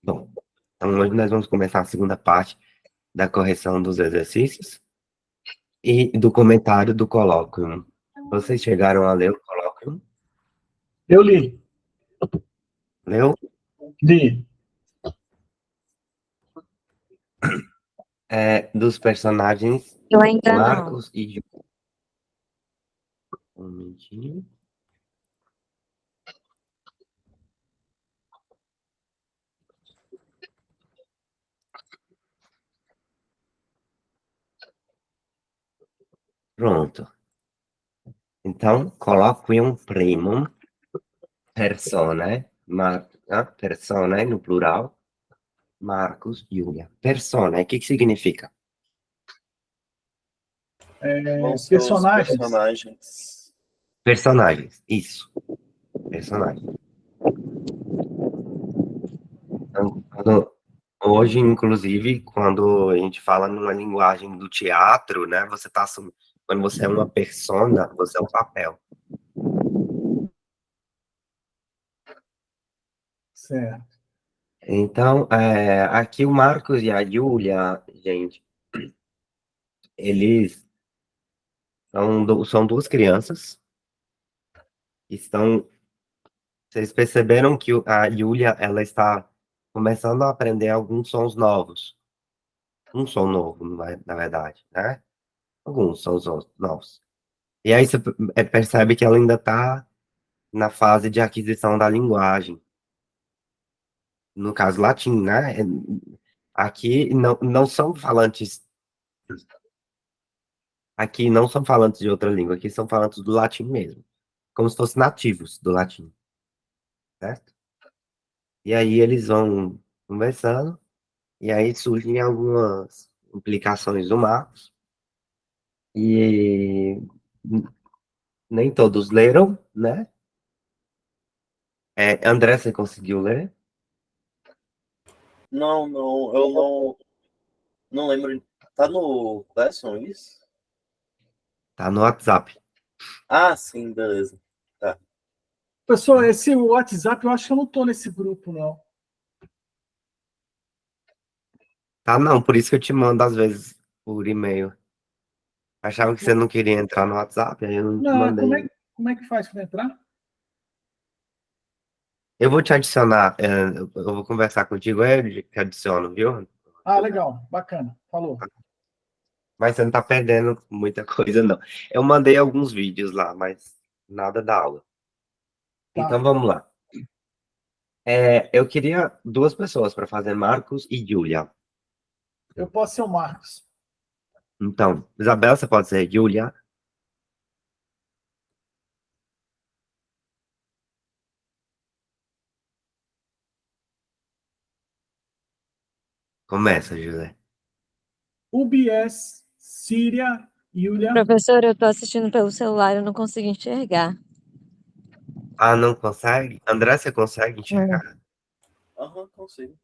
Bom, então hoje nós vamos começar a segunda parte da correção dos exercícios e do comentário do colóquio. Vocês chegaram a ler o colóquio? Eu li. Leu? Li. Dos personagens Eu ainda não. Marcos e Ju. Um minutinho. Pronto. Então, colloquium primum personae, personae no plural, Marcos, Júlia. Personae, o que significa? Vão ser os Personagens. personagens. Personagens, isso. Personagens. Então, hoje, inclusive, quando a gente fala numa linguagem do teatro, né, você tá assumindo, quando você é uma persona, você é um papel. Certo. Então, aqui o Marcos e a Júlia, gente, eles são duas crianças que estão. Vocês perceberam que a Júlia, ela está começando a aprender alguns sons novos. Um som novo, na verdade, né? Alguns sons novos. E aí você percebe que ela ainda está na fase de aquisição da linguagem. No caso, latim, né? Aqui não são falantes. Aqui não são falantes de outra língua, aqui são falantes do latim mesmo. Como se fossem nativos do latim, certo? E aí eles vão conversando, e aí surgem algumas implicações do Marcos, e nem todos leram, né? André, você conseguiu ler? Não, eu não lembro. Tá no Classroom isso? Tá no WhatsApp. Ah, sim, beleza. Tá. Pessoal, esse WhatsApp, eu acho que eu não tô nesse grupo, não. Tá, não, por isso que eu te mando às vezes por e-mail. Achava que você não queria entrar no WhatsApp, aí eu não te Não, como mandei. é que faz para entrar? Eu vou te adicionar, eu vou conversar contigo, aí eu te adiciono, viu? Ah, legal, bacana. Falou. Mas você não tá perdendo muita coisa, não. Eu mandei alguns vídeos lá, mas nada da aula. Tá. Então vamos lá. Eu queria duas pessoas para fazer Marcos e Júlia. Eu posso ser o Marcos. Então, Isabela, você pode ser Júlia. Começa, José. UBS, Síria, Yulia. Professor, eu tô assistindo pelo celular, eu não consigo enxergar. Ah, não consegue? André, você consegue enxergar? Aham, consigo.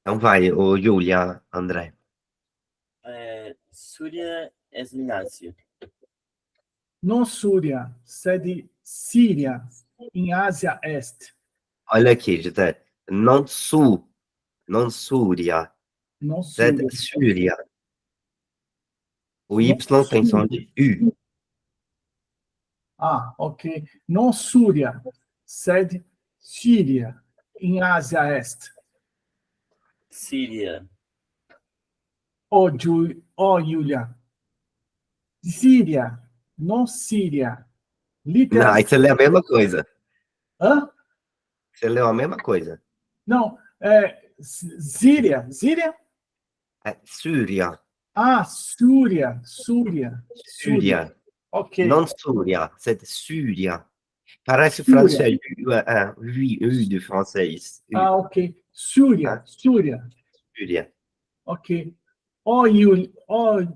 Então vai, ô Júlia, André. Surya Esminácia. Non Súria, sede Síria, em Ásia Este. Olha aqui, José. Non su, non Súria. Non Sed Súria. Síria. O Y Non tem som Súria. de U. Ah, ok. Non Súria, sede Síria, em Ásia Este. Síria. Yulia. Síria, non Síria. Não, aí Literação. você lê a mesma coisa. Hã? Você leu a mesma coisa. Não, Síria. Síria? Súria. Ah, Súria. Súria. Súria. Súria. Ok. Non Súria, c'est Súria. Parece Súria. francês. Oui, U de francês. U, Ah, ok. Súria. né? Súria. Súria. Ok.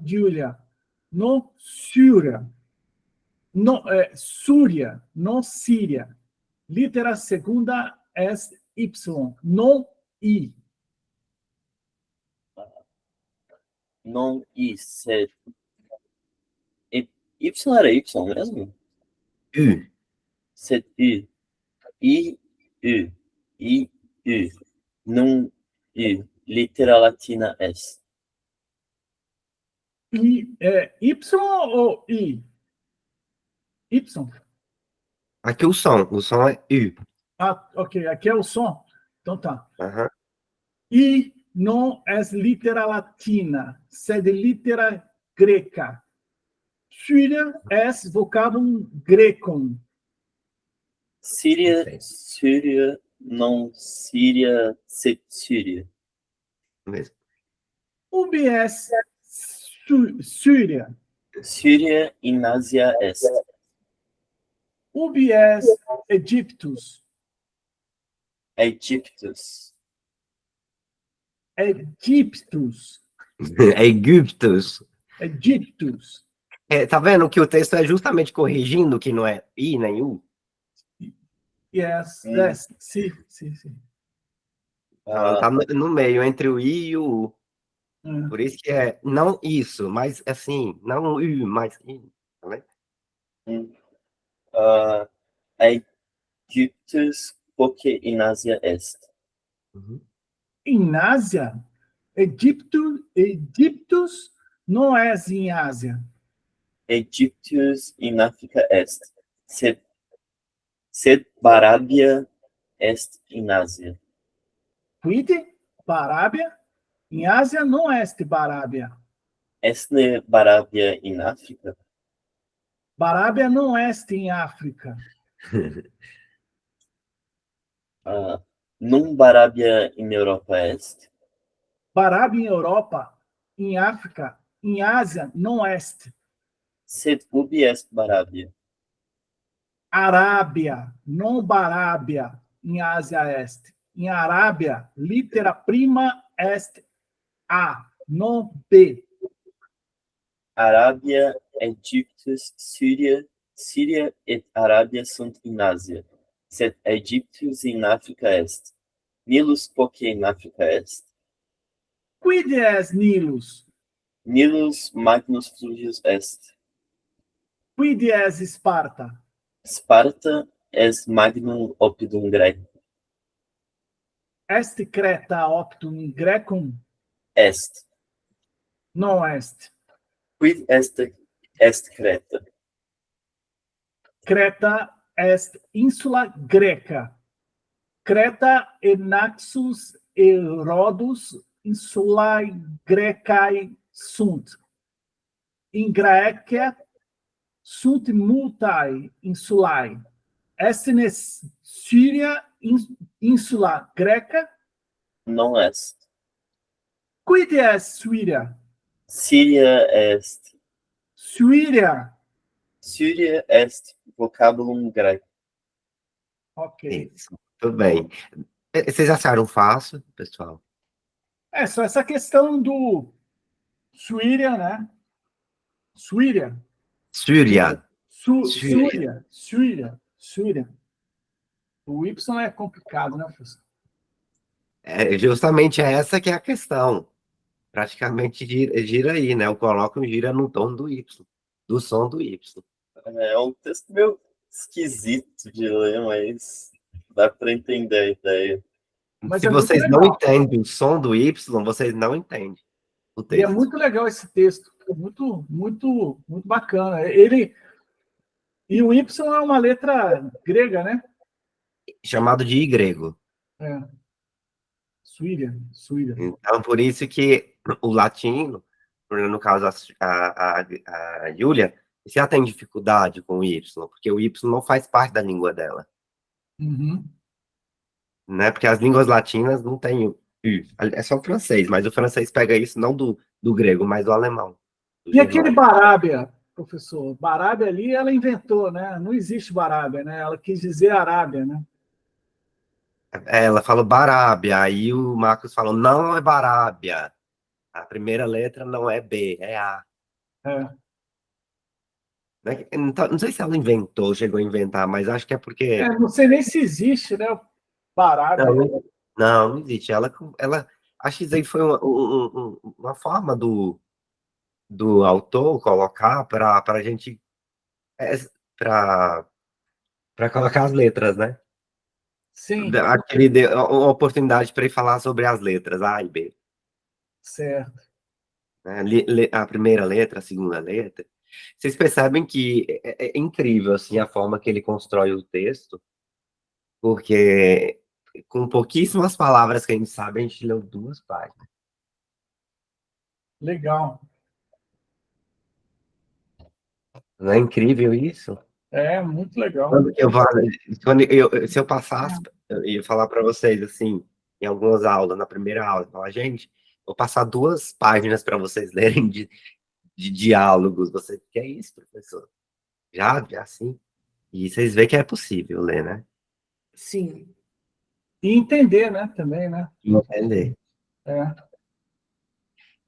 Julia. Non Súria. No, Súria, não Síria. Litera segunda é Y, não I. Non I. Set. Y era Y mesmo? U. Set U. I. U. I. U. Não I. Litera latina est. Y ou I? Y. Aqui o som é U. Ah, ok, aqui é o som. Então tá. Aham. I não é litera latina, sed litera greca. Syria é vocabulum grecum. Síria, Perfeito. Síria, não Síria, Síria. Mesmo. Ubi est Syria? Síria in Ásia est. Ubi est Egyptus? Egyptus. Egyptus. É Egiptus. Egyptus. Tá vendo que o texto é justamente corrigindo que não é I nem U? Yes, Hum. yes. Sim, sim, sim. Então, tá no meio, entre o I e o U. Ah, Por isso que é não isso, mas assim, não U, mas I. Tá vendo? Egyptus, porque in Ásia est. Uhum. Em Ásia, Egyptus não é em Ásia. Egyptus in África est. Sed Barábia est in Ásia. Quid? Barábia? Em Ásia não é Barábia. Est ne Barábia in África? Barábia não é em África. Num Barábia in Europa est. Barábia em Europa, em África, em Ásia não é. Sed ubi est Barábia? Arábia, não Barábia, em Ásia est. Em Arábia, litera prima est A, não B. Arábia, Egyptus, Síria et Arábia sunt in Ásia. Sed Egyptus in África est. Nilus porque in África est. Quid est Nilus? Nilus magnus fluvius est. Quid est Esparta? Sparta est magnum oppidum Graecum. Est Creta optum Grecum? Est. Não est. Quid est Creta? Creta est insula Greca. Creta e Naxos e Rhodos insulae Grecae sunt. In Graecia sunt multae insulae. Est ne Síria insula Greca? Non est. Quid est Síria? Síria est. Síria. Síria est vocabulum Graecum. Ok. Isso. Tudo bem. Vocês acharam fácil, pessoal? É só essa questão do Síria, né? Síria. Síria. Síria. O Y é complicado, né, professor? Justamente essa que é a questão. Praticamente gira aí, né? Eu coloco gira no tom do Y, do som do Y. É um texto meio esquisito de ler, mas dá para entender a ideia. Mas Se é muito vocês não legal. entendem o som do Y, vocês não entendem o E é texto. muito legal esse texto. Muito, muito, muito bacana. E o Y é uma letra grega, né? Chamado de I grego. É. Síria. Então, por isso que o latino, no caso a Júlia, se ela tem dificuldade com o Y, porque o Y não faz parte da língua dela. Uhum. Né? Porque as línguas latinas não têm o U. É só o francês, mas o francês pega isso não do grego, mas do alemão. Do E aquele germânico. Barábia, professor? Barábia ali, ela inventou, né? Não existe Barábia, né? Ela quis dizer Arábia, né? Ela falou Barábia, aí o Marcos falou, não é Barábia. A primeira letra não é B, é A. É. Então, não sei se ela inventou, chegou a inventar, mas acho que é porque... Não sei nem se existe, né? Barábia. Não existe. Ela, acho que isso aí foi uma forma do autor colocar para a gente... para colocar as letras, né? Sim, Aquele deu uma oportunidade para ele falar sobre as letras A e B, certo. né? A primeira letra, a segunda letra. Vocês percebem que é incrível assim a forma que ele constrói o texto, porque com pouquíssimas palavras que a gente sabe, a gente leu 2 páginas. Legal. Não é incrível isso? É, muito legal. Quando eu, se eu passasse, eu ia falar para vocês assim, em algumas aulas, na primeira aula, falar, gente, vou passar 2 páginas para vocês lerem de diálogos. Você quer isso, professor? Já sim. E vocês veem que é possível ler, né? Sim. E entender, né, também, né? Entender. É,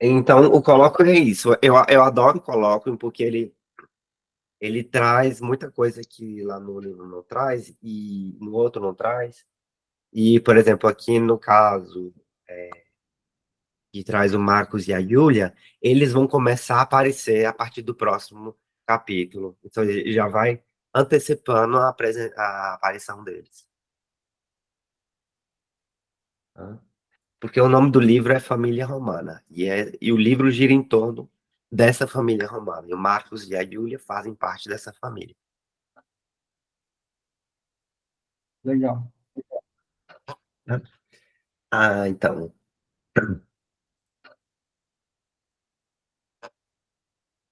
Então, o colóquio é isso. Eu adoro o colóquio porque ele traz muita coisa que lá no livro não traz e no outro não traz. E, por exemplo, aqui no caso que traz o Marcos e a Júlia, eles vão começar a aparecer a partir do próximo capítulo. Então, ele já vai antecipando a aparição deles. Tá? Porque o nome do livro é Família Romana, e o livro gira em torno dessa família romana. E o Marcos e a Júlia fazem parte dessa família. legal. Né? Ah, então.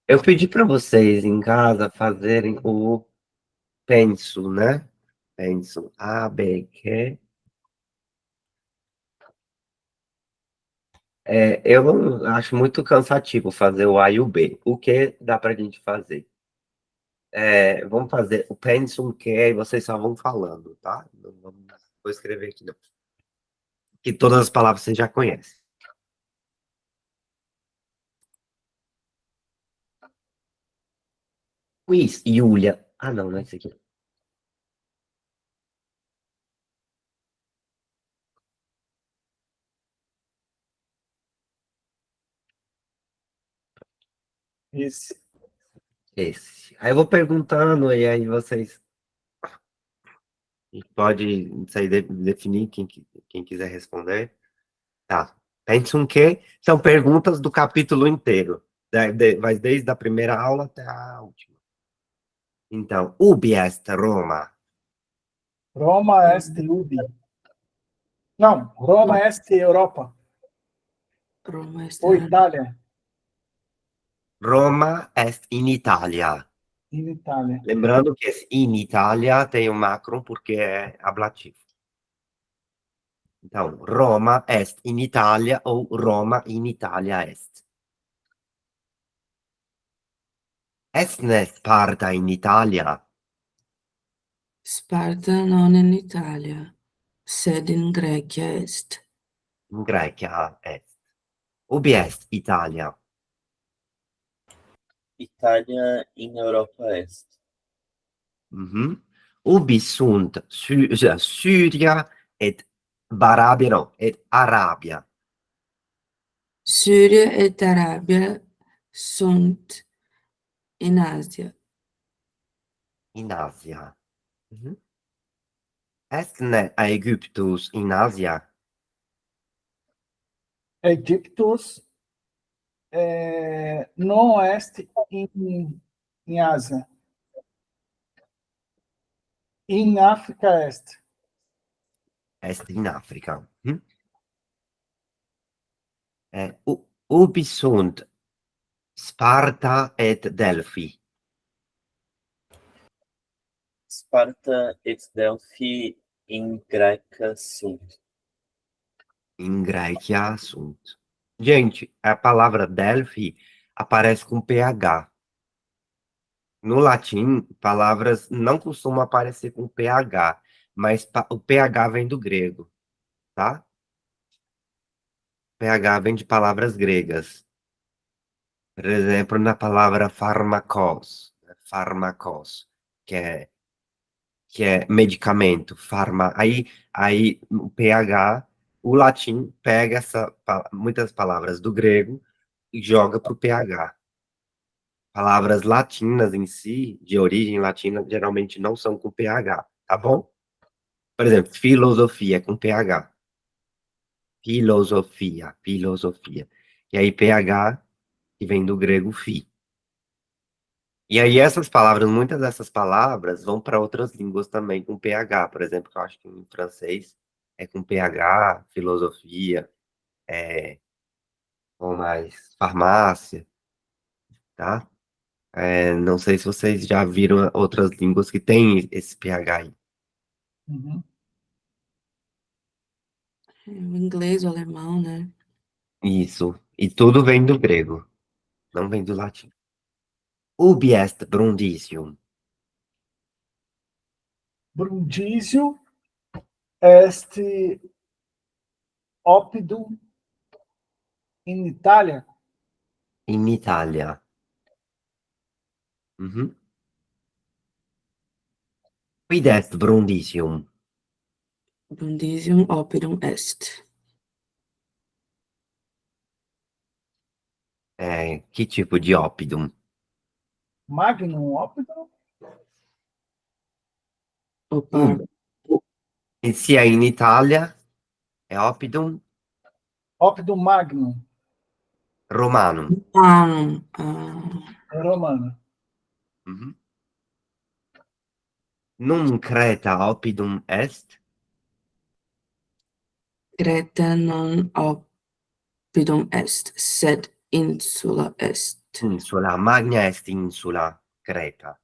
Eu pedi para vocês em casa fazerem o penso, né? Penso. A, B, Q. Eu acho muito cansativo fazer o A e o B. O que dá para a gente fazer? Vamos fazer o penso, o que, e vocês só vão falando, tá? Não vou escrever aqui, não. Que todas as palavras vocês já conhecem. Quiz, Yulia. Ah, não é esse aqui. Esse. Esse. Aí eu vou perguntando, e aí vocês pode sair definir quem quiser responder. Tá. Pensam que são perguntas do capítulo inteiro. Vai desde a primeira aula até a última. Então, ubi est Roma? Roma est ubi. Não, Roma est Europa. Roma Ou está Itália, Roma est in Italia. in Itália. Lembrando que esse in Italia tem o macron porque é ablativo. Então, Roma est in Italia ou Roma in Italia est. Est ne Sparta in Italia? Sparta non in Italia, sed in Grecia est. In Grecia est. Ubi est Italia? Itália in Europa est. Mhm. Ubi sunt Syria et Barabia, no, et Arabia. Syria et Arabia sunt in Asia. In Asia. Mhm. Est ne Aegyptus in Asia? Egiptus não est em Ásia. Em África est. Est in Africa. Mhm. Ubi sunt Sparta et Delphi? Sparta et Delphi in Graeca sunt. In Graecia sunt. Gente, a palavra Delphi aparece com PH. No latim, palavras não costumam aparecer com PH, mas o PH vem do grego, tá? PH vem de palavras gregas. Por exemplo, na palavra pharmakos, né? Pharmakos, que é medicamento, aí o PH, o latim pega muitas palavras do grego e joga para o PH. Palavras latinas em si, de origem latina, geralmente não são com PH, tá bom? Por exemplo, filosofia com PH. Filosofia, filosofia. E aí, PH, que vem do grego fi. E aí, essas palavras, muitas dessas palavras vão para outras línguas também com PH. Por exemplo, que eu acho que em francês é com PH, filosofia, ou mais farmácia, tá? Não sei se vocês já viram outras línguas que têm esse PH aí. Uhum. O inglês, o alemão, né? Isso. E tudo vem do grego, não vem do latim. Ubi est Brundisium? Brundisium est oppidum in Italia. In Italia. Mhm. Quid est Brundisium? Brundisium oppidum est. Que tipo de oppidum? Magnum oppidum. Opa, E se é in Italia, é oppidum Oppidum magnum. Romanum. Romano. Mhm. Num Creta oppidum est? Creta non oppidum est, sed insula est. Insula. Magna est insula Creta.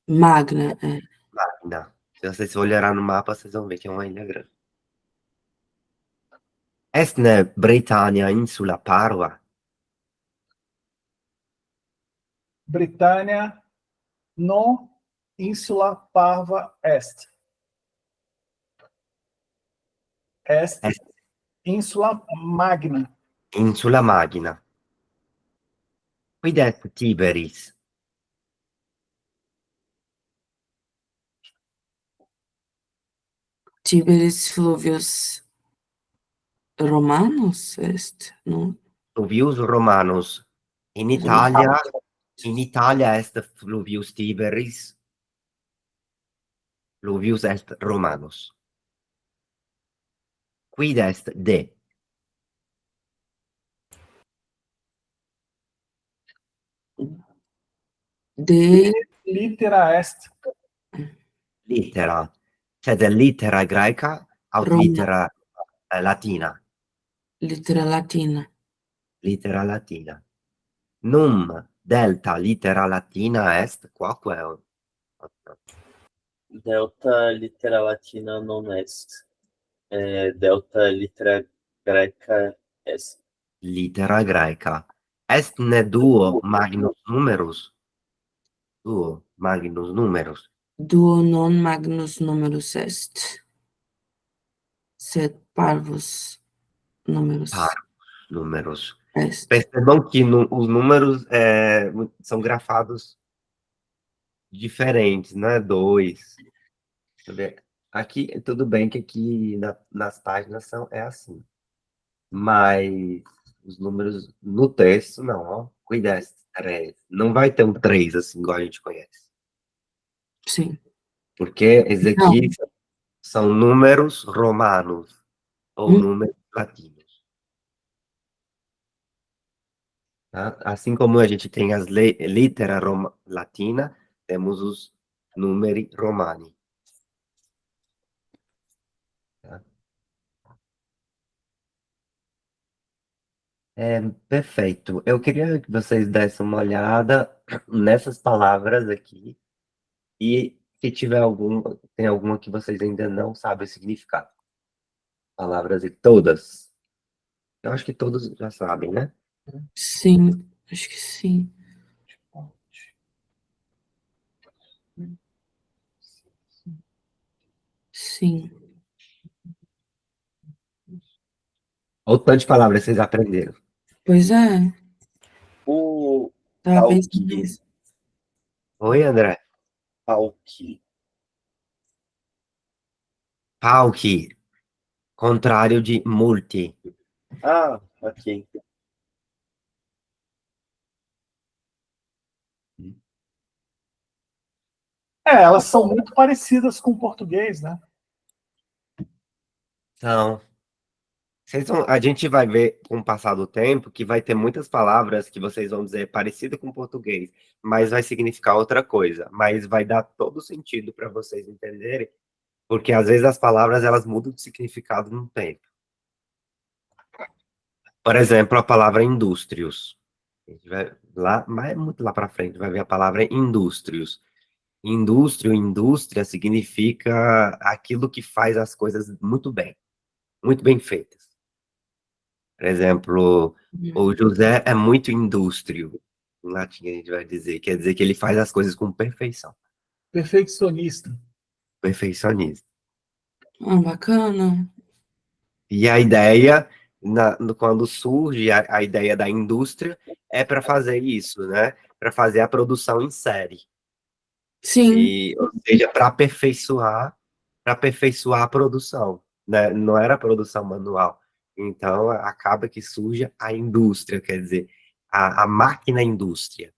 Magna é. Magna. Se vocês olharem no mapa, vocês vão ver que é uma ilha grande. Est ne Britannia insula parva? Britânia non insula parva est. Est Est insula magna. insula magna. Quid est Tiberis? Tiberis fluvius Romanus est, no? Fluvius Romanus. In Italia est fluvius Tiberis. Fluvius est Romanus. Quid est de? De Litera est. Littera. Sed littera greca aut Roma, littera latina? littera latina. Littera latina. Num delta littera latina est quoque? Delta litera latina non est. Delta litera greca est. Littera greca. Est ne duo magnus numerus? Duo magnus numerus. Duo non magnus numerus est, sed parvus numerus Parvus numerus. est. Percebam que os números são grafados diferentes, não é dois. Deixa eu ver. Aqui, tudo bem que aqui nas páginas é assim. Mas os números no texto, não, ó. Cuidado, não vai ter um 3 assim, igual a gente conhece. Sim. Porque esses Não. aqui são números romanos ou números latinos. Tá? Assim como a gente tem as litera latina, temos os numeri romani. Tá? Perfeito. Eu queria que vocês dessem uma olhada nessas palavras aqui e se tiver tem alguma que vocês ainda não sabem o significado. Palavras e todas. Eu acho que todos já sabem, né? Sim, acho que sim. Sim. Ou tanto de palavras vocês aprenderam. Pois é, O tava pensando Pauqui. nisso. Oi, André. Pauqui. Pauqui. Contrário de multi. Ah, ok. Elas são muito parecidas com o português, né? Então, a gente vai ver com o passar do tempo que vai ter muitas palavras que vocês vão dizer parecido com o português, mas vai significar outra coisa, mas vai dar todo sentido para vocês entenderem, porque às vezes as palavras elas mudam de significado no tempo. Por exemplo, a palavra indústrios. A gente vai lá, mas muito lá para frente, vai ver a palavra indústrios. Indústria significa aquilo que faz as coisas muito bem feitas. Por exemplo, o José é muito indústrio. Em latim a gente vai dizer, quer dizer que ele faz as coisas com perfeição, Perfeccionista. perfeccionismo. Bacana. E a ideia, quando surge a ideia da indústria, é para fazer isso, né? Para fazer a produção em série. Sim, Ou seja, para aperfeiçoar a produção, né? Não era a produção manual. Então, acaba que surge a indústria, quer dizer, a máquina indústria,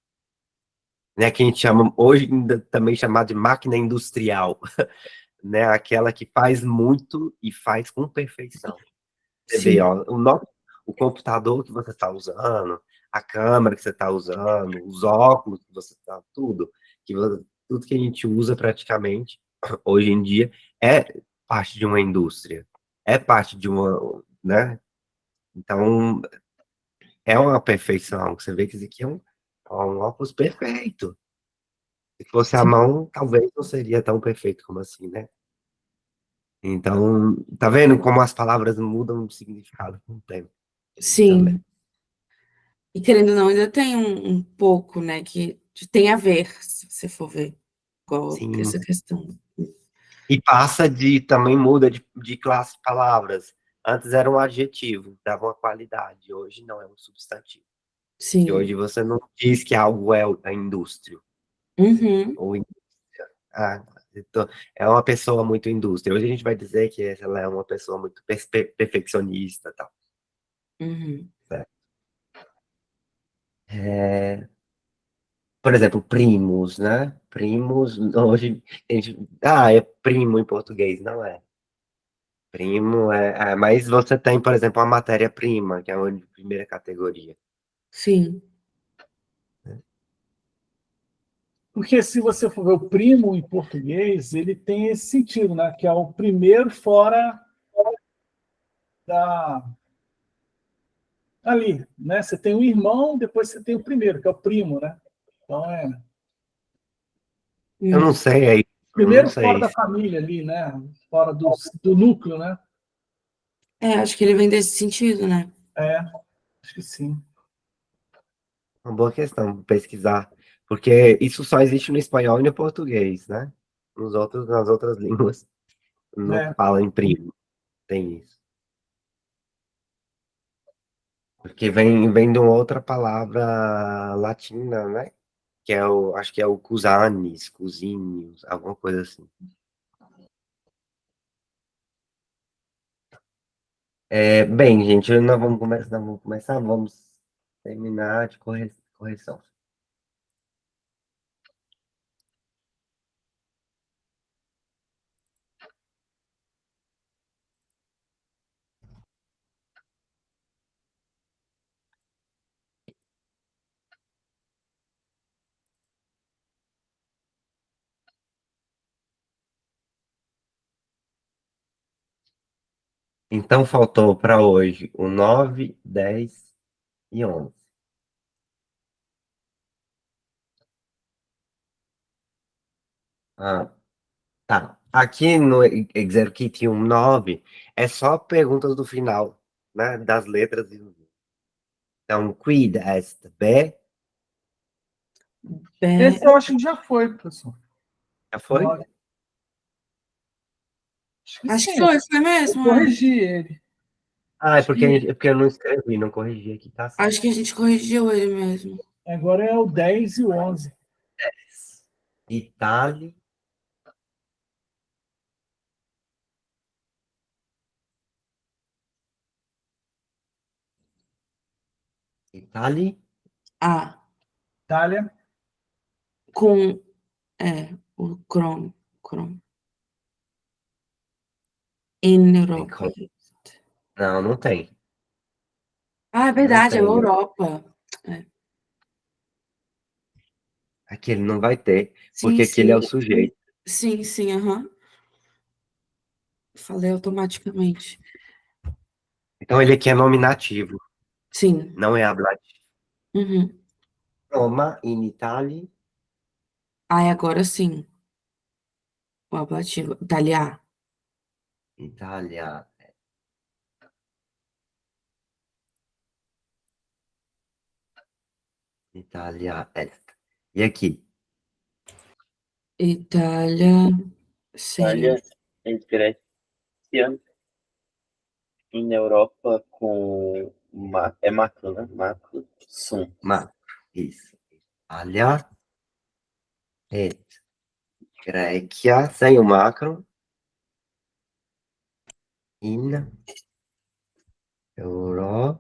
né? Que a gente chama, hoje ainda também chamada de máquina industrial, né? Aquela que faz muito e faz com perfeição. Você vê, sim, ó, o computador que você está usando, a câmera que você está usando, os óculos que você está, tudo que a gente usa praticamente hoje em dia é parte de uma indústria, é parte de uma, né? Então, é uma perfeição. Você vê que isso aqui é um óculos perfeito. Se fosse à sim. mão, talvez não seria tão perfeito como assim, né? Então, tá vendo como as palavras mudam de significado com o tempo também. Sim. E querendo ou não, ainda tem um pouco, né, que tem a ver, se você for ver, igual Sim. essa questão. E também muda de classe de palavras. Antes era um adjetivo, dava uma qualidade. Hoje não, é um substantivo. E Sim. hoje você não diz que algo é a indústria. Uhum, Ou, ah, então, é uma pessoa muito indústria. Hoje a gente vai dizer que ela é uma pessoa muito perfeccionista e tal. uhum. Certo? Por exemplo, primos, né? Primos, hoje a gente. Ah, é primo em português, não é? Primo mas você tem, por exemplo, a matéria-prima, que é a primeira categoria. Sim, Porque se você for ver o primo em português, ele tem esse sentido, né? Que é o primeiro fora da ali, né? Você tem o irmão, depois você tem o primeiro, que é o primo, né? Então é Eu não sei, eu não primeiro fora sei. da família ali, né? Fora do núcleo, né? acho que ele vem desse sentido, né? É, acho que sim. Uma boa questão pesquisar, porque isso só existe no espanhol e no português, né? Nas outras línguas não É. fala em primo, tem isso. Porque vem de uma outra palavra latina, né? Que acho que é o cusanis, cusíneos, alguma coisa assim. Bem, gente, vamos terminar de correção. Então, faltou para hoje o 9, 10 e 11. Ah, tá. Aqui no Exercitium 9 é só perguntas do final, né? Das letras. Então, quid est B? Esse eu acho que já foi, professor. Já foi? Acho que Acho que sim. foi Eu mesmo. corrigi ele. Ah, é porque eu não escrevi, não corrigi aqui, tá certo. Acho que a gente corrigiu ele mesmo. Agora é o 10 e o 11. Itali, Itali, Ah, Itália. com o Chrome. In em Europa. Não, não tem. Ah, é Não verdade, é tem. Europa. É. Aquele não vai ter, Sim, porque aquele é sim. o sujeito. Sim, sim, aham. Falei automaticamente. Então ele aqui é nominativo, Sim. não é ablativo. Uhum. Roma, in Italy, Ai, agora sim. O ablativo. Italiar. Itália, Itália est. E aqui? Itália seria. Itália e Grécia em Europa com é macro, né? Macro, sum. Ma, isso. Itália et Grécia, sem o macro, in Euro.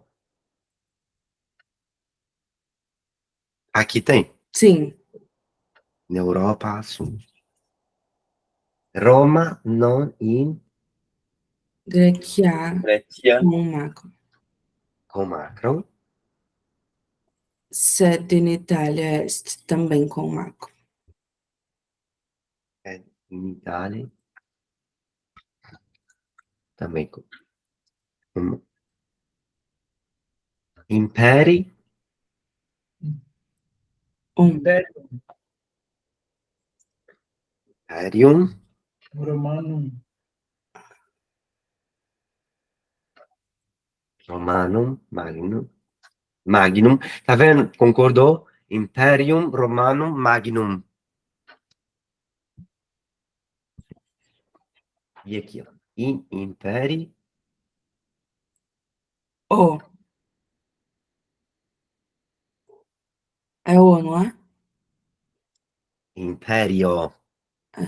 Aqui tem. Sim. Na Europa, sul. Roma, non in, Grecia Grécia, com macro. com macro. Sed in Itália est também com macro. In Itália, também com. Imperi, Império Imperium, Romanum. Romanum, Magnum. Magnum. Tá vendo? Concordou? Imperium Romanum Magnum. E aqui, ó. In Imperi, O. É o, não é? Imperio, É,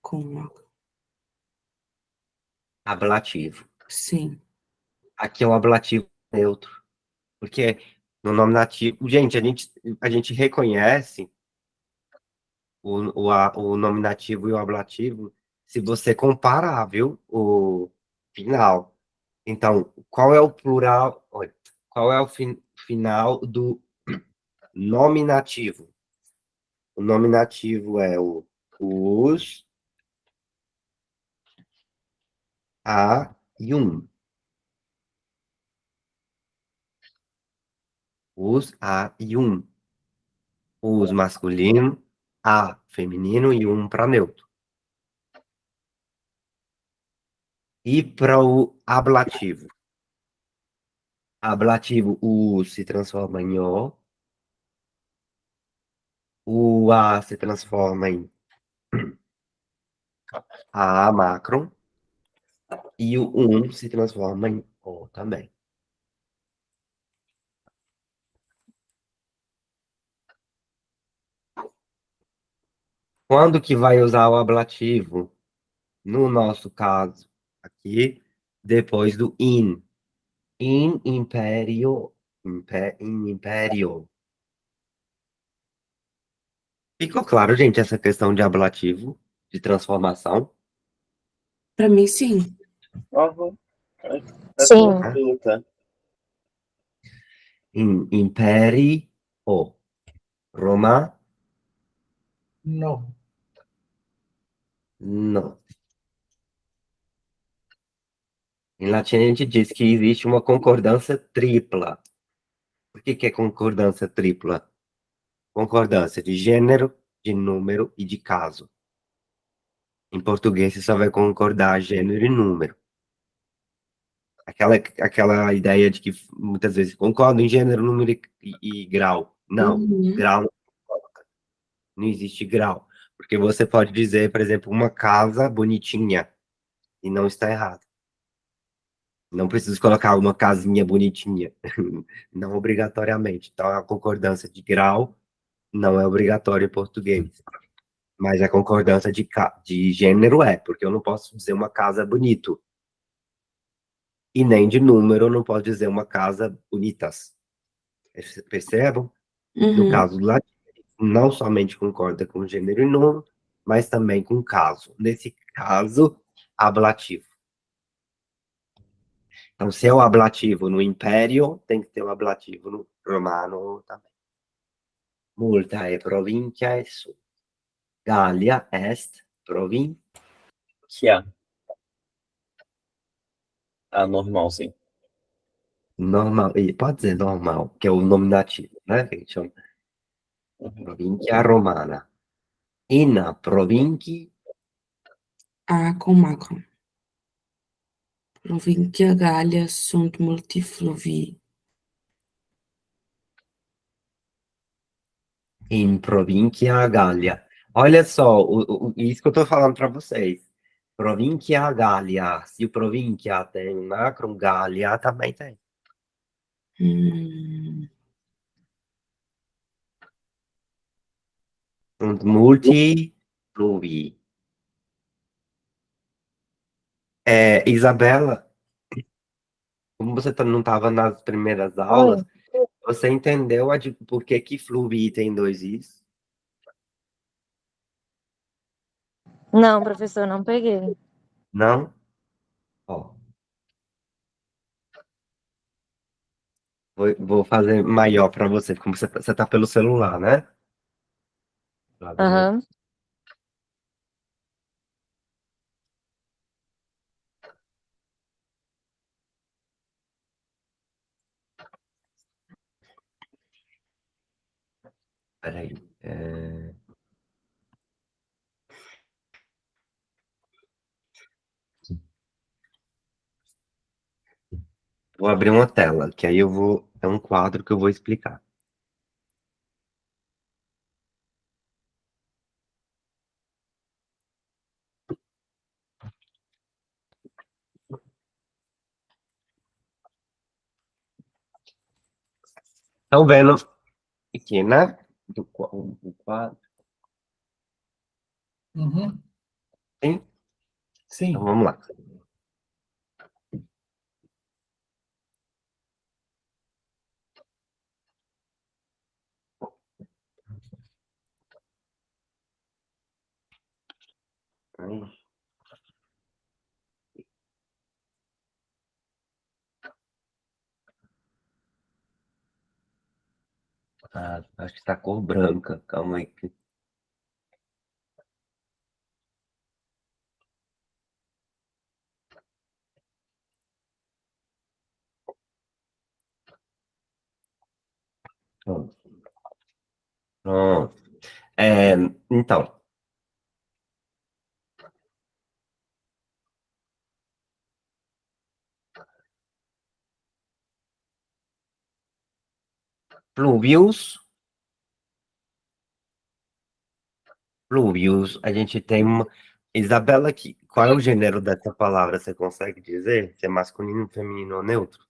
com macro. ablativo. Sim. Aqui é um ablativo neutro. Porque no nominativo. Gente, a gente reconhece o nominativo e o ablativo se você comparar, viu? O final. Então, qual é o plural? Olha, qual é o final do nominativo? O nominativo é o os, a e um. Os, a e um. Os masculino, a feminino e um para neutro. E para o ablativo? Ablativo, o se transforma em o a se transforma em a macron, e o um se transforma em o também. Quando que vai usar o ablativo? No nosso caso, aqui, depois do in. In imperio, in imperio. Ficou claro, gente, essa questão de ablativo, de transformação? Para mim, sim. Aham. Tá Sim. tranquilo, tá? In imperio, Roma, No. no. Em latim, a gente diz que existe uma concordância tripla. O que que é concordância tripla? Concordância de gênero, de número e de caso. Em português, você só vai concordar gênero e número. Aquela ideia de que muitas vezes concordo em gênero, número e grau. Não, Uhum. grau não concorda. Não existe grau. Porque você pode dizer, por exemplo, uma casa bonitinha e não está errado. Não preciso colocar uma casinha bonitinha. Não obrigatoriamente. Então, a concordância de grau não é obrigatória em português. Mas a concordância de gênero é, porque eu não posso dizer uma casa bonito. E nem de número eu não posso dizer uma casa bonitas. Percebam? No Uhum. caso do latim, não somente concorda com gênero e número, mas também com caso. Nesse caso, ablativo. Então, se é o ablativo no império, tem que ter o ablativo no romano também. Multa é provincia é sul. Gallia est provincia. Que é anormal, sim. Normal, e pode dizer normal, que é o nominativo, né? Que a gente chama Uhum. provincia romana. In provinci A com macron. Provincia Gallia sunt multifluvi. in provincia Gallia. Olha só, isso que eu tô falando para vocês. Provincia Gallia. Se o provincia tem macron, Gallia também tem. Hum, Und multifluvi. Isabela, como você não estava nas primeiras aulas, Oi. você entendeu por que que fluvi tem dois is? Não, professor, não peguei. Não? Ó, vou fazer maior para você, como você tá pelo celular, né? Lá do meu. Aham. Peraí. Vou abrir uma tela, que aí eu vou. É um quadro que eu vou explicar. Estão vendo aqui, né? Do quadro. Uhum. Sim? Então Sim. vamos lá. Ah, acho que tá cor branca. Calma aí. Pronto. Pronto. Então, pluvius. Pluvius, a gente tem uma. Isabela, qual é o gênero dessa palavra? Você consegue dizer? Se é masculino, feminino ou neutro?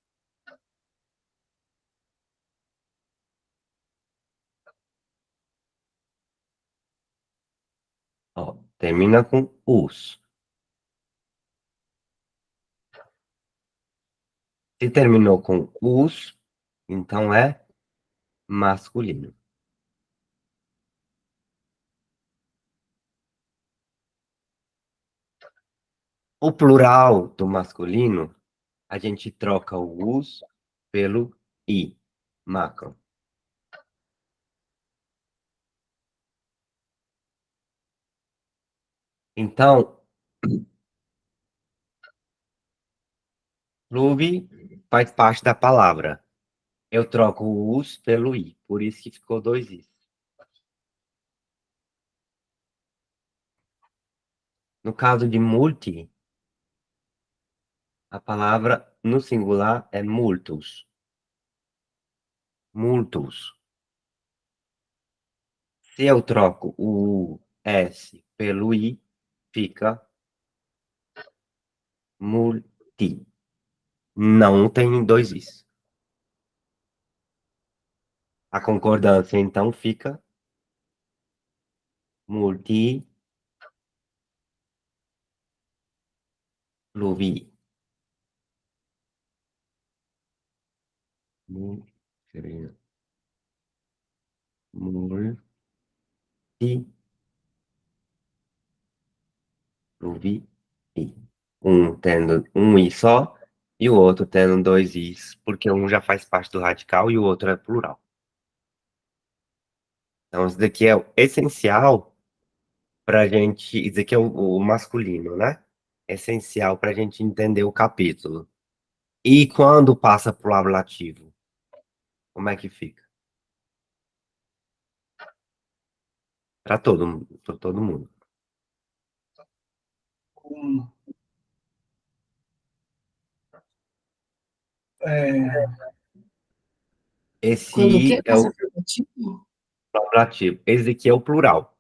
Ó, termina com us. Se terminou com us, então é masculino. O plural do masculino, a gente troca o us pelo i, macro. Então, clube faz parte da palavra. Eu troco o us pelo i, por isso que ficou dois is. No caso de multi, a palavra no singular é multus. Multus. Se eu troco o S pelo I, fica multi. Não tem dois Is. A concordância, então, fica multi, pluvi. Multi, pluvi, I. Tendo um I só, e o outro tendo dois is, porque um já faz parte do radical e o outro é plural. Então, isso daqui é o essencial para a gente. Isso daqui é o masculino, né? Essencial para a gente entender o capítulo. E quando passa para o ablativo, como é que fica? Para todo mundo. Um, é, Quando o Esse quê? é Passa o por motivo? ablativo. Esse aqui é o plural.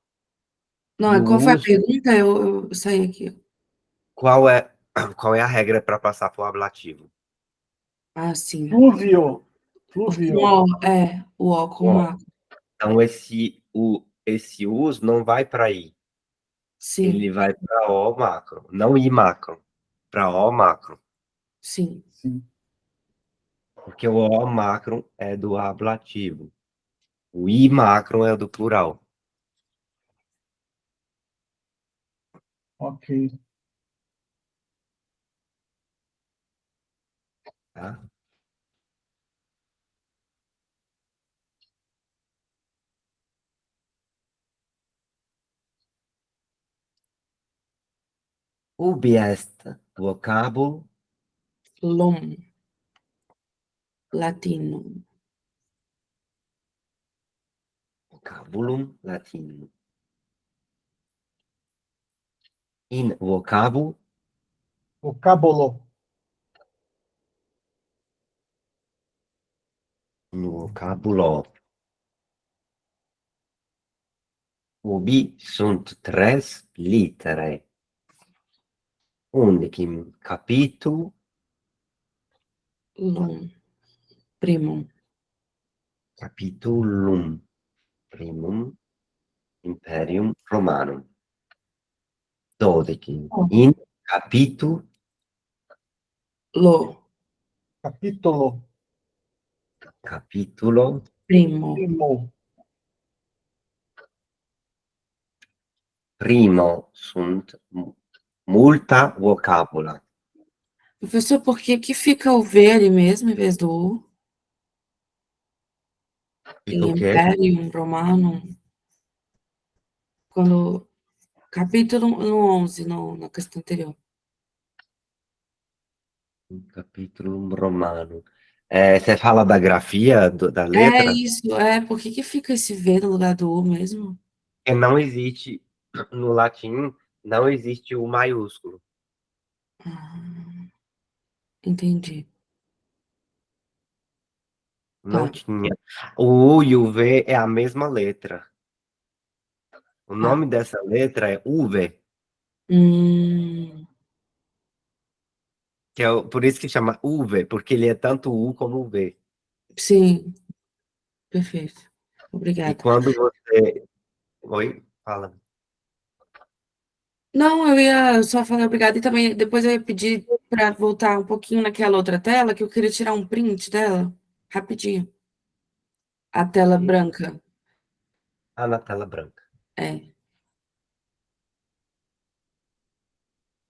Não, Do qual foi a uso, pergunta? Eu saí aqui. qual é a regra para passar para o ablativo? Ah, sim. fluvio. O Fluvio. o O com Ó, A. então, esse us não vai para I. Sim, Ele vai para O macro. Não I macro. Para O macro. sim. Sim. Porque o O macro é do ablativo. O I macro é do plural. Ok. Tá? Ubi est vocábulo Lom. Latino. vocabulum latinum. In vocabo Vocábulo. in vocabulo. Ubi sunt tres literae. Undecim capitulum Lom. Primum. capitulum primum imperium romanum. Dodecim in Lo. Capítulo. capitulo Primo. Primo. primo sunt multa vocabula. Professor, por que que fica o V ali mesmo em vez do U? Fica Em o quê? Imperium Romanum? Quando... Capítulo no 11, na questão anterior. Capítulo romano. Você fala da grafia da É letra? isso, por que que fica esse V no lugar do U mesmo? Porque não existe, no latim, não existe o maiúsculo. Ah, entendi. Não Tá. tinha. O U e o V é a mesma letra. O Tá. nome dessa letra é UV, Hum, que por isso que chama UV, porque ele é tanto U como o V. sim, perfeito. E Obrigada. quando você. Oi? Fala. Não, eu ia só falar obrigada e também depois eu ia pedir para voltar um pouquinho naquela outra tela, que eu queria tirar um print dela, rapidinho. A tela branca. Ah, na tela branca. É,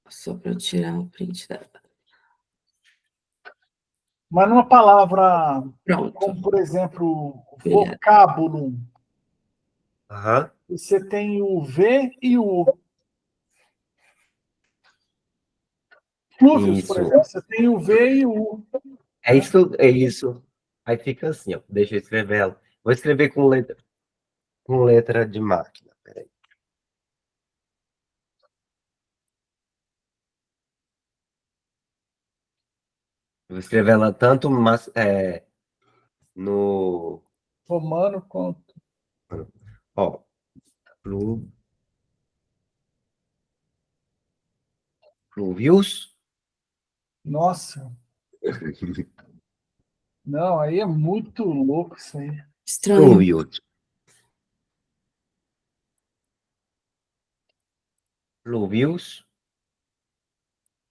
só para eu tirar o print dela. Mas numa palavra, Pronto, como por exemplo, obrigada. vocábulo, Aham. você tem o V e o U. Flúvios, por Isso. exemplo, você tem o V e o U. É isso, é isso. Aí fica assim, ó. Deixa eu escrever ela. Vou escrever com letra de máquina. Peraí. Vou escrever ela tanto no. Romano quanto. Ó, plu, pluvius. Nossa, não, aí é muito louco isso aí. Estranho. Pluvius. Pluvius.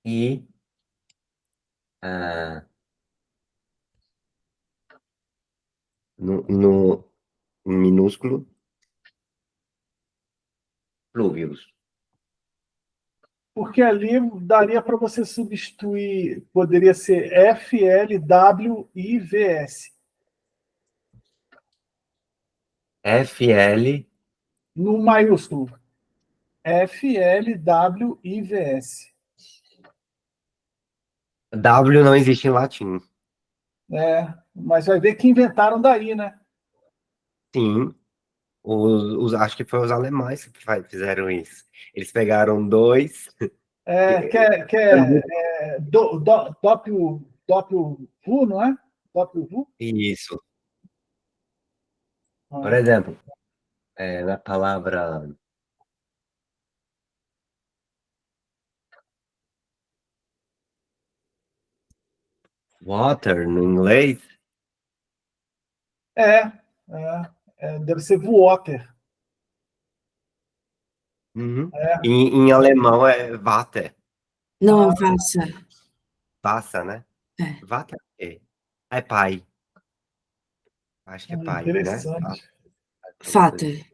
E ah, no minúsculo, pluvius. Porque ali daria para você substituir, poderia ser FLWIVS. FL, No maiúsculo. FLWIVS. W não existe em latim. Mas vai ver que inventaram daí, né? Sim, acho que foi os alemães que fizeram isso. Eles pegaram dois. Doppelvu, não é? Doppelvu? Isso. Por Ah, exemplo, na palavra water, no inglês, é, deve ser water. uhum, em alemão é Vater, Não, é Vassa. passa, né? É. Vater é pai. Acho que é pai, né? Interessante. Vater.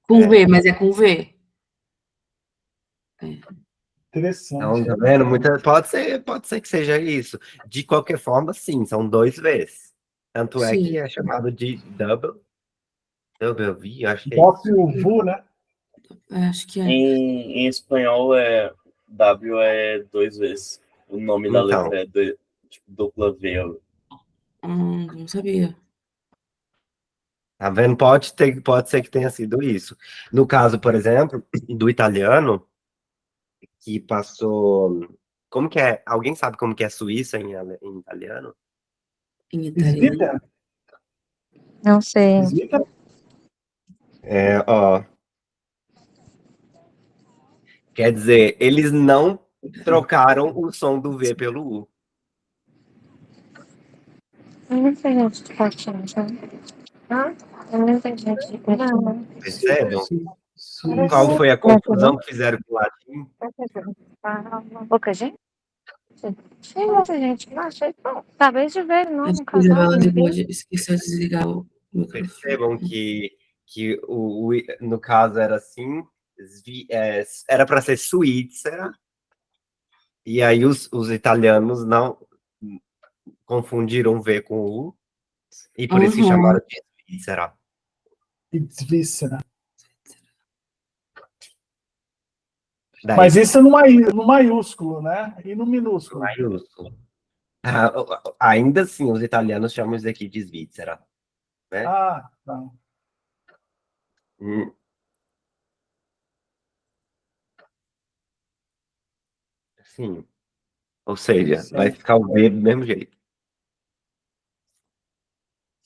Com V, mas é com V. Então, Interessante. tá vendo? Pode ser que seja isso. De qualquer forma, sim, são dois Vs. Tanto é que Sim. é chamado de double V, acho que é isso. Doppelvu, né? Acho que é. Em espanhol, W é 2 vezes. O nome da Então, letra é tipo, dupla V. Não sabia. tá vendo? Pode ser que tenha sido isso. No caso, por exemplo, do italiano, que passou. Como que é? Alguém sabe como que é Suíça em italiano? Em italiano. Svita? Não sei. Svita? Ó, quer dizer, eles não trocaram o som do V pelo U. Eu não sei onde tu tá achando. Eu não entendi aqui. Não. Percebem? Qual Suíça. foi a confusão que fizeram com o latim? Uma boca, gente? Sim, outra gente. Não, achei bom. Acabei de ver, não, Acho no que a canal. Isabela esqueceu de desligar o microfone. Percebam que no caso era assim, era para ser Suíça, e aí os italianos não confundiram V com U, e por isso que Aham. chamaram de Svícera. Svícera. Daí, Mas isso é no maiúsculo, né? E no minúsculo. maiúsculo. Ah, ainda assim, os italianos chamam isso aqui de Svícera, né? Ah, tá. Hum, Sim. Ou seja, vai Certo, ficar o V do mesmo jeito.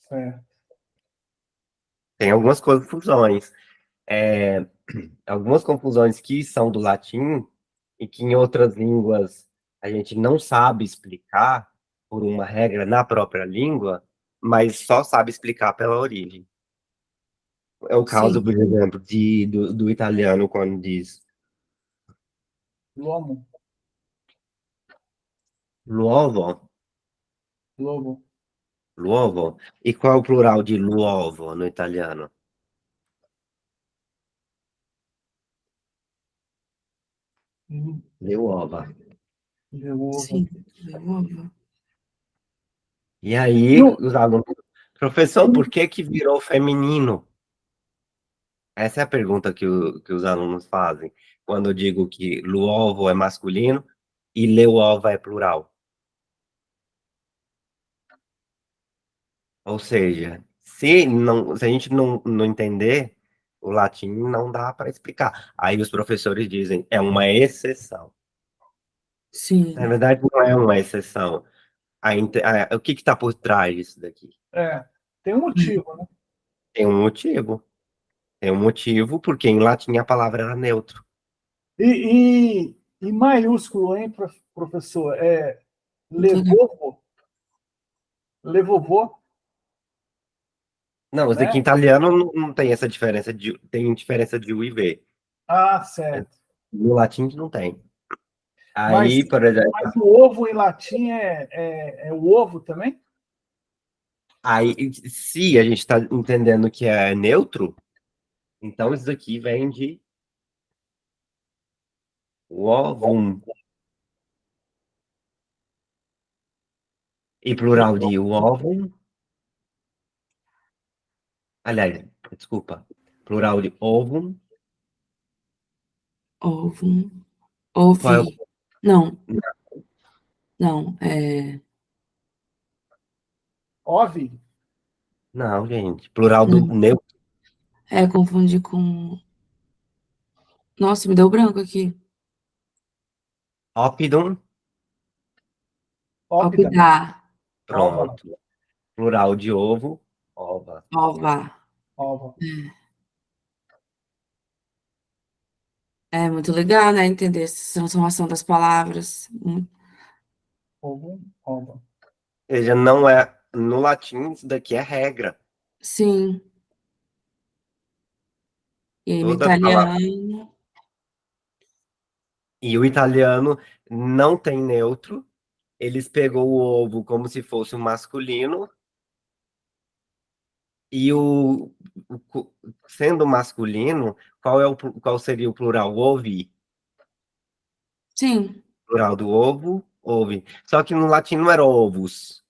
certo. Tem algumas confusões. É, algumas confusões que são do latim e que em outras línguas a gente não sabe explicar por uma regra na própria língua, mas só sabe explicar pela origem. É o caso, Sim. por exemplo, do italiano quando diz Lomo, luovo, lobo. luovo. E qual é o plural de luovo no italiano? Leuova. Ovo. Sim. Ovo. E aí, No, os alunos, professor, por que que virou feminino? Essa é a pergunta que os alunos fazem quando eu digo que Luovo é masculino e Leuova é plural. Ou seja, se a gente não entender o latim, não dá para explicar. Aí os professores dizem, é uma exceção. Na Sim. verdade, não é uma exceção. O que está por trás disso daqui? tem um motivo, né? Tem um motivo. Tem um motivo porque em latim a palavra era neutro. E maiúsculo, hein, professor? Levovo? Levovô? Não, isso aqui Né? em italiano não tem essa diferença tem diferença de U e V. Ah, certo. No latim não tem. Mas, Aí, por exemplo, mas o ovo em latim é o ovo também? se a gente está entendendo que é neutro, então isso aqui vem de O ovum. E plural de ovum. Aliás, desculpa. Plural de ovum. Ovo. Qual é o... Ouvi. Não, não. Ove? Não, gente. Plural do Não. neutro. Confundi com. Nossa, me deu branco aqui. Ópidum. Ópida. Opidar. Ova. Pronto. Plural de ovo. Ova. Ova. Ova. É muito legal, né? Entender essa transformação das palavras. Ovo. Ova. Ou seja, não é... No latim, isso daqui é regra. Sim. E aí, no Toda palavra. italiano. E o italiano não tem neutro. Eles pegou o ovo como se fosse um masculino. E sendo masculino, qual seria o plural? Ovi. Sim. Plural do ovo, ouve. Só que no latim não era ovos,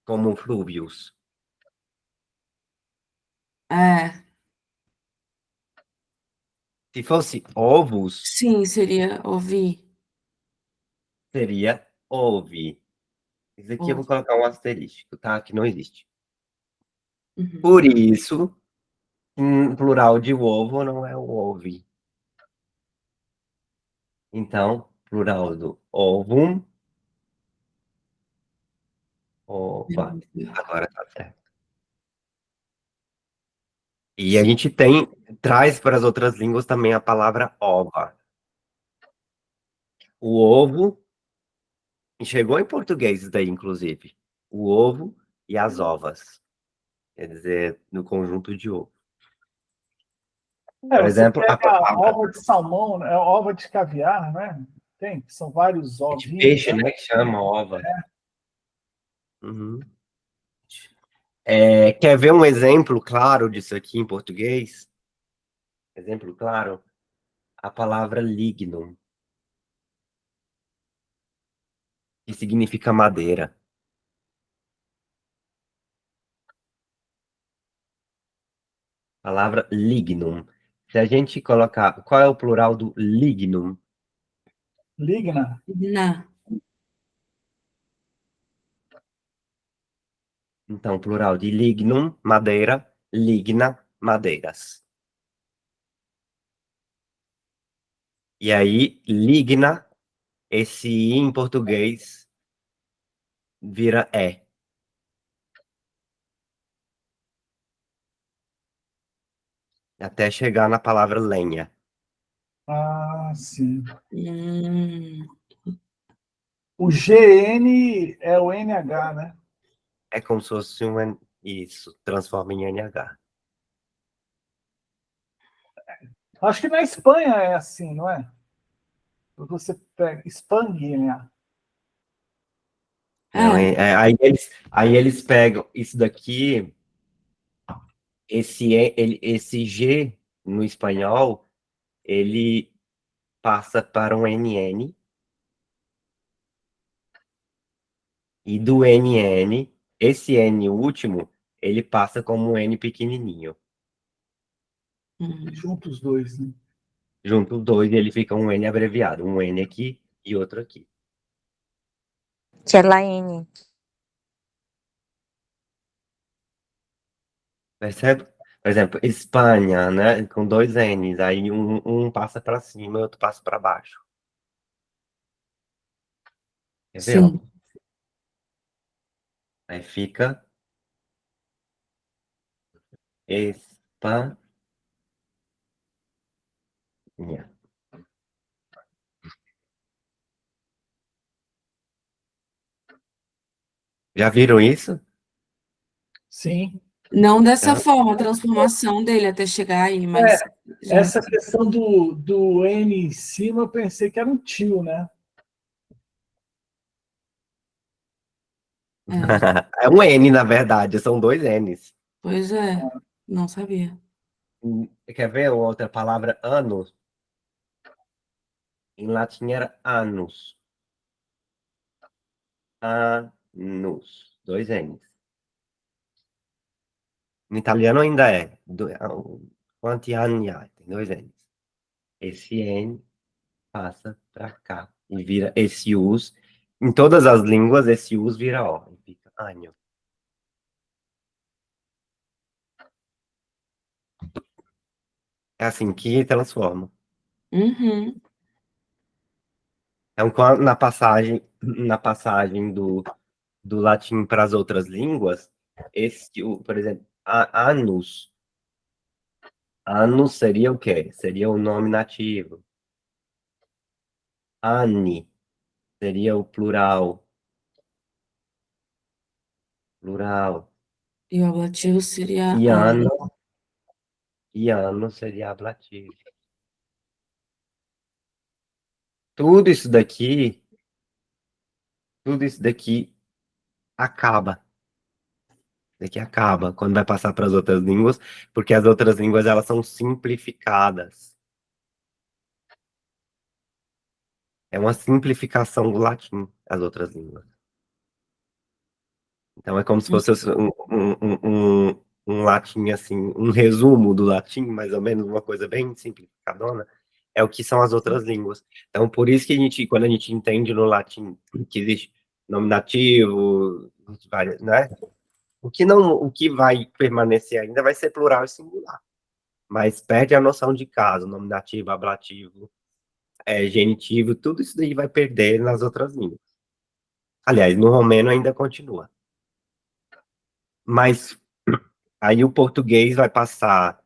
como flúvios. É. Se fosse ovos, Sim, seria ouvir. seria ouve. Isso aqui eu vou colocar um asterístico, tá? Que não existe. Uhum. Por isso, plural de ovo não é o ouve. Então, plural do ovum. Opa, agora tá certo. E a gente traz para as outras línguas também a palavra ova. O ovo, e chegou em português isso daí, inclusive. O ovo e as ovas. Quer dizer, no conjunto de ovo. Por Você exemplo, a pega palavra ova de salmão, né? Ova de caviar, né? Tem, são vários de ovinhos. peixe, né, que chama ova. Uhum. Quer ver um exemplo claro disso aqui em português? Exemplo claro? A palavra lignum, que significa madeira. Palavra lignum. Se a gente colocar... Qual é o plural do lignum? Ligna. Na. Então, plural de lignum, madeira, ligna, madeiras. E aí, ligna, esse I em português vira E. Até chegar na palavra lenha. Ah, sim. Hum. O GN é o NH, né? É como se fosse isso, transforma em NH. Acho que na Espanha é assim, não é? Você pega Espanha. Não, aí eles pegam isso daqui, esse G no espanhol, ele passa para um NN, e do NN, esse N último, ele passa como um N pequenininho. Juntos os dois, né? Junto os dois, ele fica um N abreviado, um N aqui e outro aqui. Que é Laene. Percebe? Por exemplo, Espanha, né? Com dois N's, aí um passa para cima e outro passa para baixo. Quer ver, ó? Sim. Aí fica Espanha. Já viram isso? Sim. Não dessa Tá? forma, a transformação dele até chegar aí, mas já Essa questão do N em cima, eu pensei que era um tio, né? é. É um N, na verdade, são dois N's. Pois é, não sabia. Quer ver outra palavra? Ano. Em latim era anus. Anus. 2 N's. No italiano ainda é. Quanti anni hai? Tem 2 N's. Esse N passa para cá e vira esse us. Em todas as línguas, esse us vira O. E fica anio. É assim que transforma. Uhum. Então, na passagem do latim para as outras línguas, por exemplo, anus seria o quê? Seria o nome nativo. Anni seria o plural. Plural. E o ablativo seria E a. ano seria ablativo. Tudo isso daqui acaba. Daqui acaba quando vai passar para as outras línguas, porque as outras línguas elas são simplificadas. É uma simplificação do latim, as outras línguas. Então é como se fosse um latim assim, um resumo do latim, mais ou menos, uma coisa bem simplificadona, é o que são as outras línguas. Então, por isso que quando a gente entende no latim que existe nominativo, várias, né? O que vai permanecer ainda vai ser plural e singular. Mas perde a noção de caso, nominativo, ablativo, genitivo, tudo isso daí vai perder nas outras línguas. Aliás, no romeno ainda continua. Mas aí o português vai passar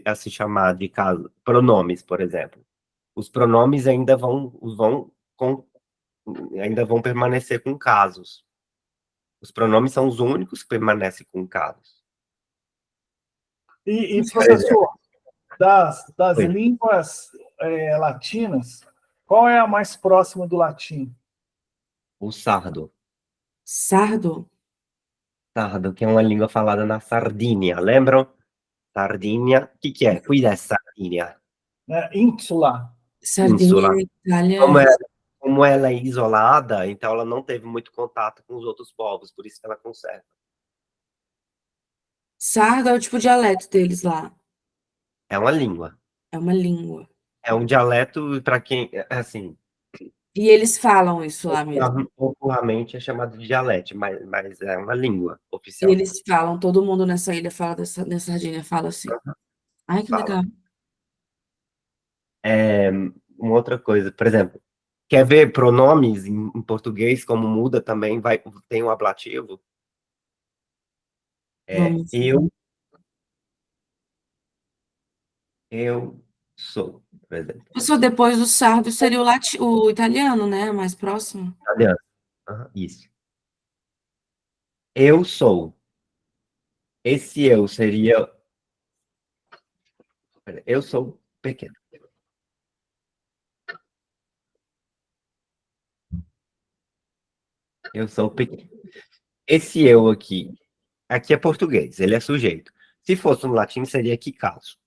a se chamar de caso, pronomes, por exemplo. Os pronomes ainda vão permanecer com casos. Os pronomes são os únicos que permanecem com casos. E professor, das Oi. línguas latinas, qual é a mais próxima do latim? O sardo. Sardo? Sardo, que é uma língua falada na Sardínia, lembram? Sardínia, o que é? Cuida é Sardínia? Ínsula. Sardinha Ínsula. na Itália. Como ela é isolada, então ela não teve muito contato com os outros povos, por isso que ela conserva. Sardo é o tipo de dialeto deles lá. É uma língua. É uma língua. É um dialeto para quem, assim, E eles falam isso lá mesmo. popularmente é chamado de dialeto, mas é uma língua E oficial. eles falam, todo mundo nessa ilha fala nessa Sardinha fala assim. Ai, que Fala. legal. Uma outra coisa, por exemplo, quer ver pronomes em português, como muda também, tem um ablativo? Vamos. Eu sou, por exemplo. Pessoal, depois do sardo seria o italiano, né? Mais próximo. Italiano. Isso. Eu sou. Esse eu seria. Eu sou pequeno. Eu sou pequeno. Esse eu aqui é português, ele é sujeito. Se fosse no latim, seria que caso.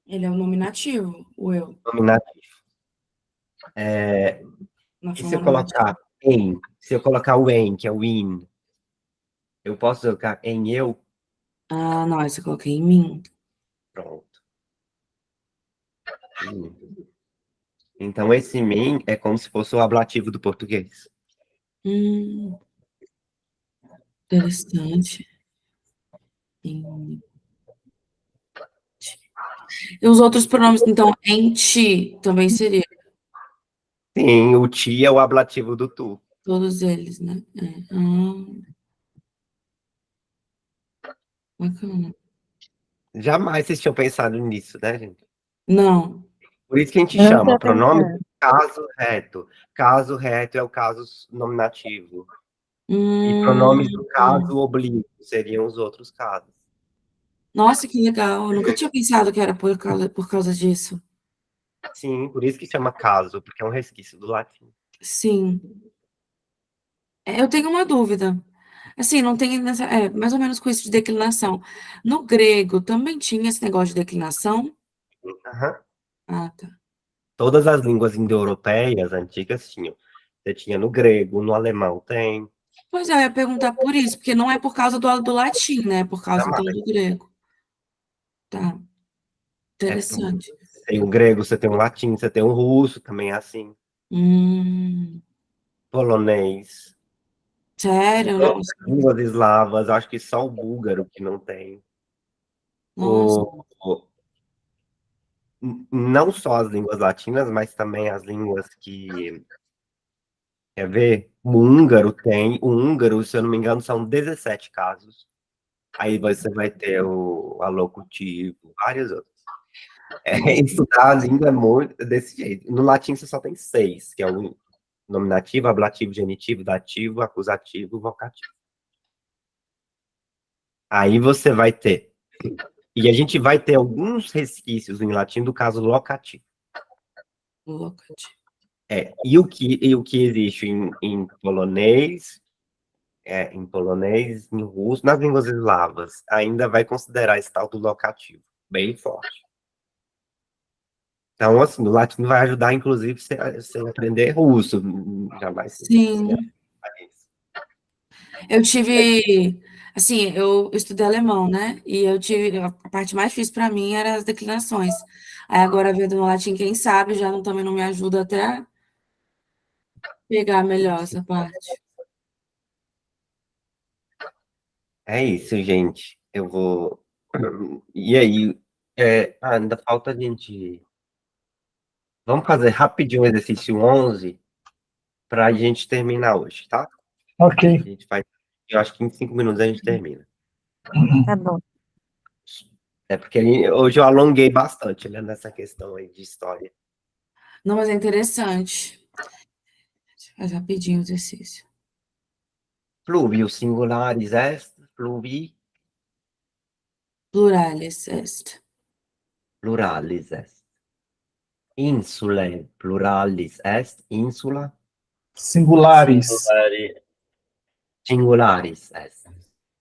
Ele é o nominativo, o eu. Nominativo. Na E se forma eu nominativa. colocar em, se eu colocar o em, que é o in, eu posso colocar em eu? Ah, não, essa eu coloquei em mim. Pronto. Então, esse mim é como se fosse o ablativo do português. Interessante. E os outros pronomes, então, em ti também seria. Sim, o ti é o ablativo do tu. Todos eles, né? Bacana. Jamais vocês tinham pensado nisso, né, gente? Não. Por isso que a gente Eu não chama tinha pronome pensado. de caso reto. Caso reto é o caso nominativo. E pronomes do caso oblíquo seriam os outros casos. Nossa, que legal. Eu nunca tinha pensado que era por causa disso. Sim, por isso que chama caso, porque é um resquício do latim. Sim. Eu tenho uma dúvida. Assim, não tem mais ou menos com isso de declinação. No grego também tinha esse negócio de declinação? Aham. Ah, tá. Todas as línguas indo-europeias antigas tinham. Você tinha no grego, no alemão tem. Pois é, eu ia perguntar por isso, porque não é por causa do latim, né? É por causa então do grego. Tá, É tudo. interessante. Você tem o grego, você tem o latim, você tem o russo, também é assim. Hum, Polonês. sério? Todas Nossa, as línguas eslavas, acho que só o búlgaro que não tem. nossa. Não só as línguas latinas, mas também as línguas que. Quer ver? O húngaro tem. O húngaro, se eu não me engano, são 17 casos. Aí você vai ter o alocutivo, vários outros. Estudar a língua é muito desse jeito. No latim você só tem 6, que é o nominativo, ablativo, genitivo, dativo, acusativo, vocativo. Aí você vai ter. E a gente vai ter alguns resquícios em latim do caso locativo. Locate. E o que existe em polonês, em russo, nas línguas eslavas, ainda vai considerar esse tal do locativo, bem forte. Então, assim, o latim vai ajudar, inclusive, você aprender russo, já vai ser. Sim, eu tive, assim, eu estudei alemão, né? E eu tive, a parte mais difícil para mim era as declinações. Aí agora vendo no latim, quem sabe, já não, também não me ajuda até a pegar melhor essa parte. É isso, gente. Eu vou. E aí? Ainda falta a gente. Vamos fazer rapidinho o exercício 11 para a gente terminar hoje, tá? Ok. A gente vai. Eu acho que em 5 minutos a gente termina. Tá bom. É porque hoje eu alonguei bastante, né, nessa questão aí de história. Não, mas é interessante. Faz rapidinho o exercício. Pluvius singularis est, pluvi Pluralis est. pluralis est. Insulae pluralis est, insula Singulares. singularis est.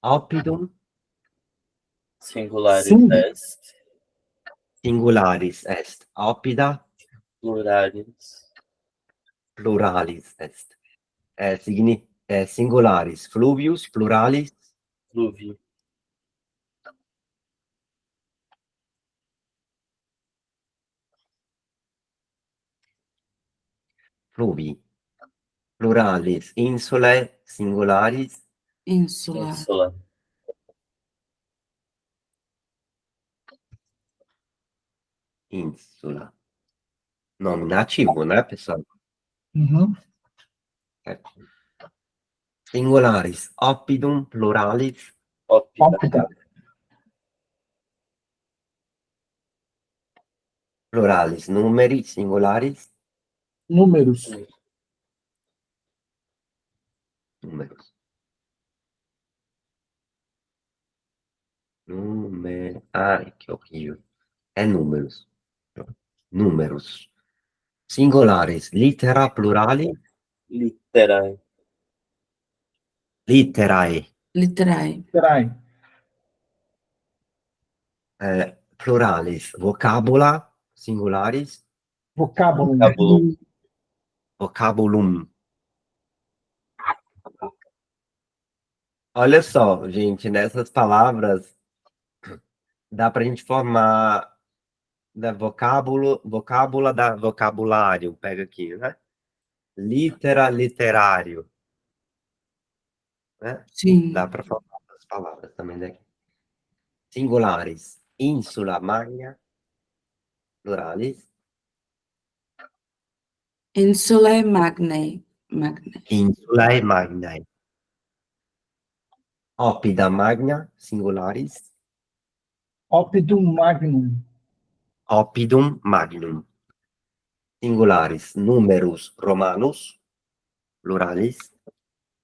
Oppidum Singularis Sim. est, singularis est. Oppida pluralis, pluralis est. Singularis fluvius pluralis fluvi, fluvi. Pluralis insulae singularis Insula. insula, insula. Nominativo, né, pessoal? Uhum. Singularis oppidum pluralis ópida, Ópida. pluralis numeri singularis Números. números. Ai, que horrível. É números. Números. Singulares. Litera plurali. literae, Literae. Literae. Peraí. Pluralis. Vocabula. Singularis. Vocábulo. vocábulo, Vocabulum. Olha só, gente, nessas palavras dá pra gente formar vocábula da vocabulário. Pega aqui, né? Litera, literário. Né? Dá Sim. para formar as palavras também daqui. Singulares. Insula magna. Pluralis. Insulae magnae. Magnae. Insulae magnae. Oppida magna. Singularis. Oppidum magnum. Oppidum magnum. Singularis. Numerus romanus. Pluralis.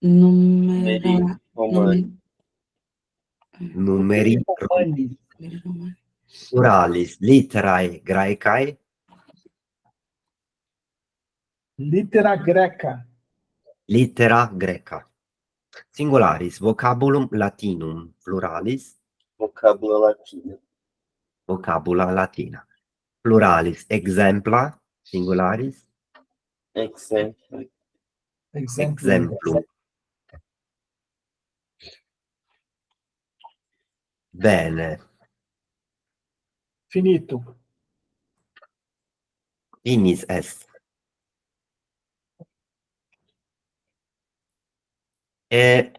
Numera. numeri romani, Numeri Romani. Numeri. pluralis. Literae graecae. Litera greca. Litera greca. Singularis. Vocabulum latinum. Pluralis. vocábula latina, Vocabula latina. pluralis, exempla, singularis, Exemplo. exemplum. Bene, Finito. finis est. E